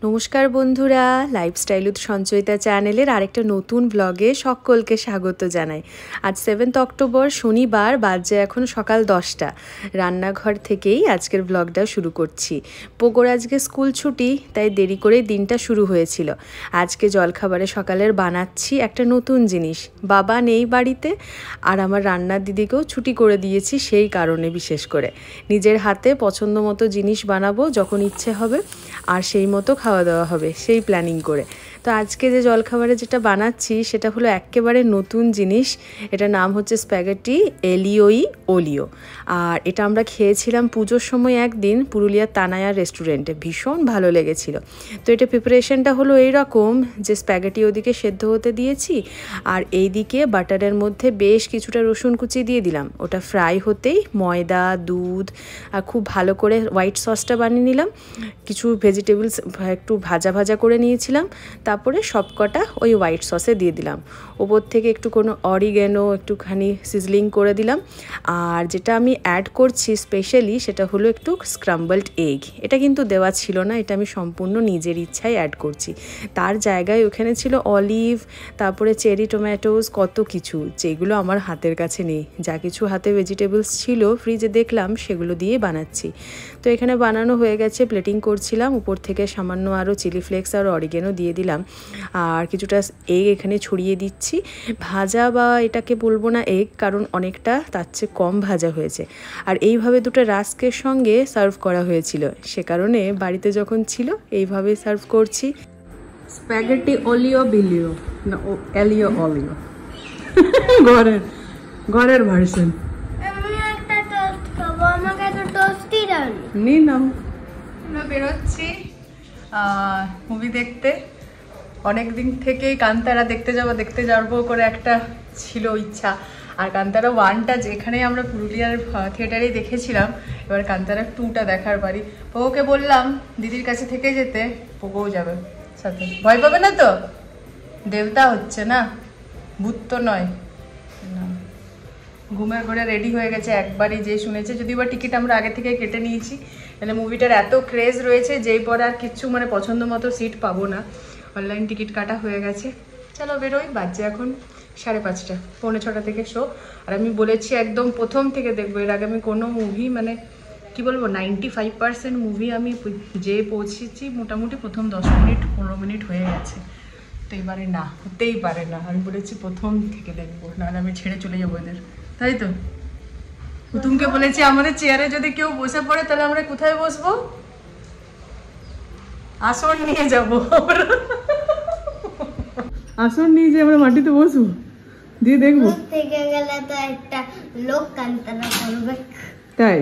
নমস্কার বন্ধুরা, lifestyle with Sanchayita চ্যানেলের আরেকটা নতুন ব্লগে সকলকে স্বাগত জানাই। আজ 7 অক্টোবর শনিবার, বাজে এখন সকাল 10টা। রান্নাঘর থেকেই আজকের ব্লগটা শুরু করছি। পোকোর আজকে স্কুল ছুটি, তাই দেরি করে দিনটা শুরু হয়েছিল। আজকে জলখাবারে সকালের বানাচ্ছি একটা নতুন জিনিস। বাবা নেই বাড়িতে, আর আমার রান্নার দিদিকেও ছুটি করে দিয়েছি সেই কারণে। বিশেষ করে নিজের হাতে পছন্দ মতো জিনিস বানাবো যখন ইচ্ছে হবে, আর সেই মতো খাওয়া দাওয়া হবে, সেই প্ল্যানিং করে। তো আজকে যে জলখাবারে যেটা বানাচ্ছি সেটা হলো একেবারে নতুন জিনিস। এটার নাম হচ্ছে স্প্যাগেটি এলিওই ওলিও। আর এটা আমরা খেয়েছিলাম পুজোর সময় একদিন পুরুলিয়ার তানায়া রেস্টুরেন্টে, ভীষণ ভালো লেগেছিল। তো এটা প্রিপারেশনটা হলো এইরকম যে স্প্যাগেটি ওদিকে সেদ্ধ হতে দিয়েছি, আর এইদিকে বাটারের মধ্যে বেশ কিছুটা রসুন কুচি দিয়ে দিলাম। ওটা ফ্রাই হতেই ময়দা, দুধ আর খুব ভালো করে হোয়াইট সসটা বানিয়ে নিলাম। কিছু ভেজিটেবলস একটু ভাজা ভাজা করে নিয়েছিলাম, তারপরে সবকটা ওই হোয়াইট সসে দিয়ে দিলাম। ওপর থেকে একটু কোনো অরিগ্যানো একটুখানি সিজলিং করে দিলাম। আর যেটা আমি অ্যাড করছি স্পেশালি সেটা হলো একটু স্ক্রাম্বলড এগ। এটা কিন্তু দেওয়া ছিল না, এটা আমি সম্পূর্ণ নিজের ইচ্ছায় অ্যাড করছি। তার জায়গায় ওখানে ছিল অলিভ, তারপরে চেরি টমেটোস, কত কিছু যেগুলো আমার হাতের কাছে নেই। যা কিছু হাতে ভেজিটেবলস ছিল ফ্রিজে দেখলাম, সেগুলো দিয়ে বানাচ্ছি। তো এখানে বানানো হয়ে গেছে, প্লেটিং করছিলাম। উপর থেকে সামান্য আরও চিলি ফ্লেক্স আর অরিগ্যানো দিয়ে দিলাম, আর কিছুটা এগ এখানে ছড়িয়ে দিচ্ছি। ভাজা বা এটাকে বলবো না এগ, কারণ অনেকটা তার চেয়ে কম ভাজা হয়েছে। আর এইভাবে দুটো রাস্কের সঙ্গে সার্ভ করা হয়েছিল, সে কারণে বাড়িতে যখন ছিল এইভাবে সার্ভ করছি। স্প্যাগেটি ওলিও বিলিও না এলিও ওলিও, ঘরের ভার্সন। আমরা বেরোচ্ছি মুভি দেখতে। অনেক দিন থেকেই কান্তারা দেখতে যাবো করে একটা ছিল ইচ্ছা। আর কান্তারা 1টা যেখানে আমরা পুরুলিয়ার থিয়েটারে দেখেছিলাম, এবার কান্তারা 2টা দেখার পারি। পোকোকে বললাম দিদির কাছে থেকে যেতে, পোকোও যাবে সাথে। ভয় পাবে না তো? দেবতা হচ্ছে না, ভূত তো নয়। না, ঘুমে ঘরে রেডি হয়ে গেছে একবারই, যে শুনেছে। যদিও বা টিকিট আমরা আগে থেকে কেটে নিয়েছি, মানে মুভিটার এত ক্রেজ রয়েছে যেই পরে আর কিচ্ছু মানে পছন্দ মতো সিট পাবো না। অনলাইন টিকিট কাটা হয়ে গেছে। চলো বেরোই, বাজছে এখন 5:30, 5:45 থেকে শো। আর আমি বলেছি একদম প্রথম থেকে দেখবো। এর আগে আমি কোনো মুভি মানে কি বলবো 95% মুভি আমি যে পৌঁছেছি মোটামুটি প্রথম 10 মিনিট 15 মিনিট হয়ে গেছে। তো এবারে না, হতেই পারে না। আমি বলেছি প্রথম থেকে দেখবো, নাহলে আমি ছেড়ে চলে যাবো এদের, তাই তো? কুতুমকে বলেছি আমাদের চেয়ারে যদি কেউ বসে পড়ে তাহলে আমরা কোথায় বসবো? আসন নিয়ে যাবো, আসন নিয়ে যে আমরা মাটিতে বসবো, দিয়ে দেখবো থেকে গেলে তো একটা লোক কান্তারা করবে, তাই?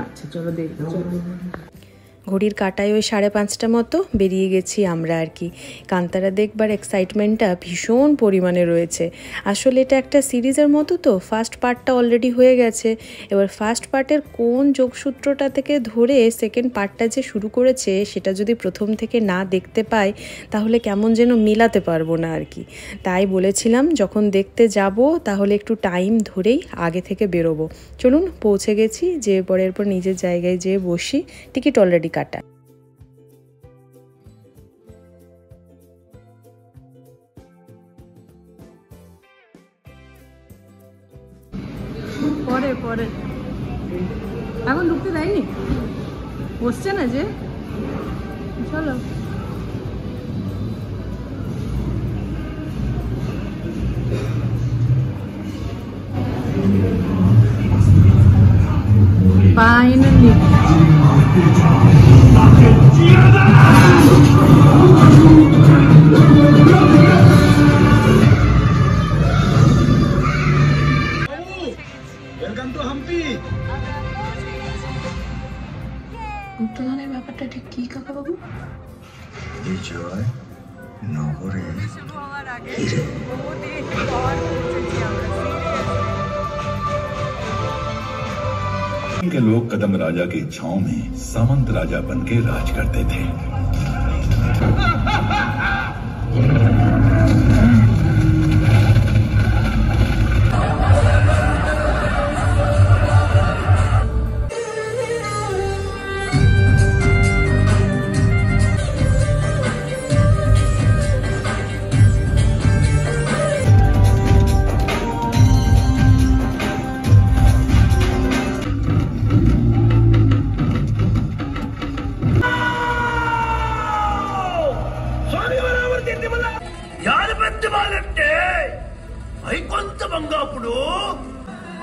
আচ্ছা চলো দেখবো। ঘড়ির কাঁটায় ওই 5:30 মতো বেরিয়ে গেছি আমরা আর কি। কান্তারা দেখবার এক্সাইটমেন্টটা ভীষণ পরিমাণে রয়েছে। আসলে এটা একটা সিরিজের মতো, তো ফার্স্ট পার্টটা অলরেডি হয়ে গেছে। এবার ফার্স্ট পার্টের কোন যোগসূত্রটা থেকে ধরে সেকেন্ড পার্টটা যে শুরু করেছে সেটা যদি প্রথম থেকে না দেখতে পাই তাহলে কেমন যেন মিলাতে পারবো না আর কি। তাই বলেছিলাম যখন দেখতে যাব তাহলে একটু টাইম ধরেই আগে থেকে বেরোবো। চলুন, পৌঁছে গেছি, যে পরের পর নিজের জায়গায় যেয়ে বসি। টিকিট অলরেডি কাটা। পরে পরে এখন ঢুকতে দেয়নি, বসছে না যে। চলো ফাইনালি গুপ্তধনের ব্যাপারটা ঠিক কি কাকা বাবু? বিজয় নগরে লাগে বহুদিন পর পৌঁছেছি আমরা के लोग कदम राजा की छांव में सामंत राजा बनके राज करते थे। ಬಂಗಾಪುಡು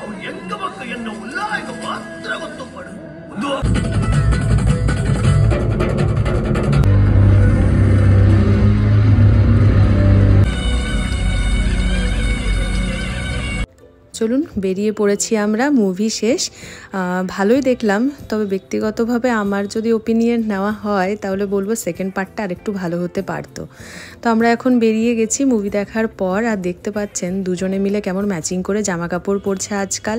ಅವು ಎಂಗ ಮಕ್ಕ ಎನ್ನ ಉಲ್ಲಾಯಕ ಮಾತ್ರ ಗೊತ್ತುಪಡು চলুন বেরিয়ে পড়েছি আমরা মুভি শেষ ভালোই দেখলাম তবে ব্যক্তিগতভাবে আমার যদি ওপিনিয়ন নেওয়া হয় তাহলে বলবো সেকেন্ড পার্টটা আরেকটু ভালো হতে পারতো তো আমরা এখন বেরিয়ে গেছি মুভি দেখার পর আর দেখতে পাচ্ছেন দুজনে মিলে কেমন ম্যাচিং করে জামা কাপড় পরছে আজকাল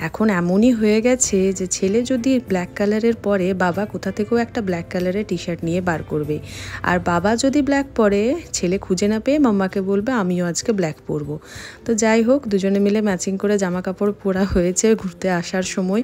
এখন এমনই হয়ে গেছে যে ছেলে যদি ব্ল্যাক কালারের পরে বাবা কোথা থেকেও একটা ব্ল্যাক কালারের টি শার্ট নিয়ে বার করবে আর বাবা যদি ব্ল্যাক পরে ছেলে খুঁজে না পেয়ে মাম্মাকে বলবে আমিও আজকে ব্ল্যাক পরবো তো যাই হোক দুজনে মিলে ম্যাচিং করে জামা কাপড় পরা হয়েছে ঘুরতে আসার সময়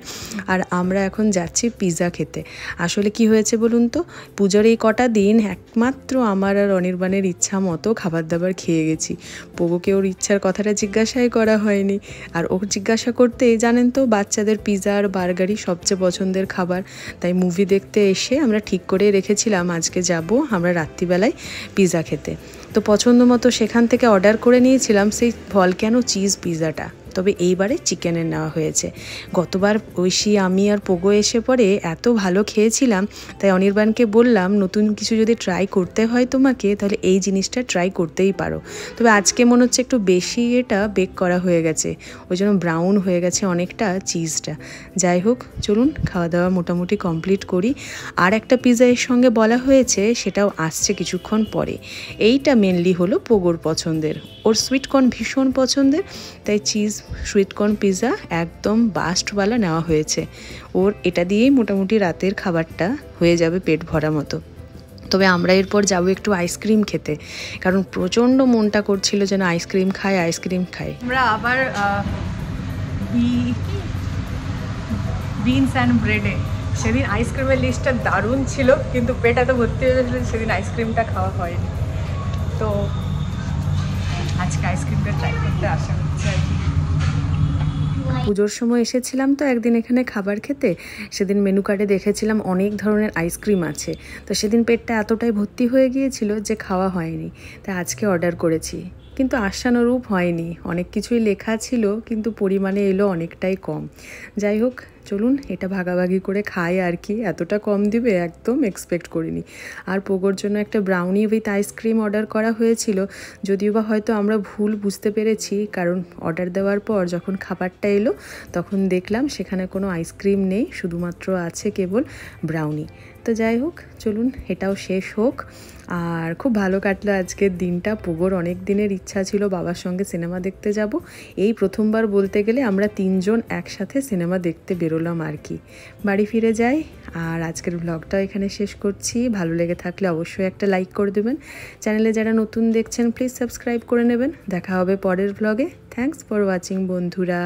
আর আমরা এখন যাচ্ছি পিৎজা খেতে আসলে কি হয়েছে বলুন তো পূজার এই কটা দিন একমাত্র আমার আর অনির্বাণের ইচ্ছা মতো খাবার দাবার খেয়ে গেছি পোগোকে ওর ইচ্ছার কথাটা জিজ্ঞাসাই করা হয়নি আর ও জিজ্ঞাসা করতেই জানেন তো বাচ্চাদের পিৎজা আর বার্গারই সবচেয়ে পছন্দের খাবার তাই মুভি দেখতে এসে আমরা ঠিক করে রেখেছিলাম আজকে যাব আমরা রাত্রিবেলায় পিৎজা খেতে তো পছন্দ মতো সেখান থেকে অর্ডার করে নিয়েছিলাম সেই ভলক্যানো চিজ পিৎজাটা তবে এইবারে চিকেনের নেওয়া হয়েছে গতবার ঐশী আমি আর পোগো এসে পরে এত ভালো খেয়েছিলাম তাই অনির্বাণকে বললাম নতুন কিছু যদি ট্রাই করতে হয় তোমাকে তাহলে এই জিনিসটা ট্রাই করতেই পারো তবে আজকে মনে হচ্ছে একটু বেশি এটা বেক করা হয়ে গেছে ওই জন্য ব্রাউন হয়ে গেছে অনেকটা চিজটা যাই হোক চলুন খাওয়া দাওয়া মোটামুটি কমপ্লিট করি আর একটা পিৎজা এর সঙ্গে বলা হয়েছে সেটাও আসছে কিছুক্ষণ পরে এইটা মেনলি হলো পোগোর পছন্দের ওর সুইটকর্ন ভীষণ পছন্দের তাই চিজ সুইটকর্ন পিৎজা একদম বাস্টওয়ালা নেওয়া হয়েছে ওর এটা দিয়েই মোটামুটি রাতের খাবারটা হয়ে যাবে পেট ভরা মতো তবে আমরা এরপর যাব একটু আইসক্রিম খেতে কারণ প্রচণ্ড মনটা করছিল যেন আইসক্রিম খাই আমরা আবার বিনস অ্যান্ড ব্রেডে সেদিন আইসক্রিমের লিস্টটা দারুণ ছিল কিন্তু পেট এত ভর্তি হয়ে গেছিল সেদিন আইসক্রিমটা খাওয়া হয়নি তো আজকে আইসক্রিমটা ট্রাই করতে আসা হচ্ছে আর কি পুজোর সময় এসেছিলাম তো একদিন এখানে খাবার খেতে সেদিন মেনু কার্ডে দেখেছিলাম অনেক ধরনের আইসক্রিম আছে তো সেদিন পেটটা এতটাই ভর্তি হয়ে গিয়েছিল যে খাওয়া হয়নি তাই আজকে অর্ডার করেছি কিন্তু আশানুরূপ হয়নি অনেক কিছুই লেখা ছিল কিন্তু পরিমাণে এলো অনেকটাই কম যাই হোক চলুন এটা ভাগাভাগি করে খাই আর কি এতটা কম দিবে একদম এক্সপেক্ট করিনি আর পোগোর জন্য একটা ব্রাউনি উইথ আইসক্রিম অর্ডার করা হয়েছিল যদিও বা হয়তো আমরা ভুল বুঝতে পেরেছি কারণ অর্ডার দেওয়ার পর যখন খাবারটা এলো তখন দেখলাম সেখানে কোনো আইসক্রিম নেই শুধুমাত্র আছে কেবল ব্রাউনি তো যাই হোক চলুন এটাও শেষ হোক আর খুব ভালো কাটলো আজকের দিনটা পোগোর অনেক দিনের ইচ্ছা ছিল বাবার সঙ্গে সিনেমা দেখতে যাব এই প্রথমবার বলতে গেলে আমরা তিনজন একসাথে সিনেমা দেখতে বেরোলাম আর কি বাড়ি ফিরে যাই আর আজকের ব্লগটাও এখানে শেষ করছি ভালো লেগে থাকলে অবশ্যই একটা লাইক করে দেবেন চ্যানেলে যারা নতুন দেখছেন প্লিজ সাবস্ক্রাইব করে নেবেন দেখা হবে পরের ব্লগে থ্যাঙ্কস ফর ওয়াচিং বন্ধুরা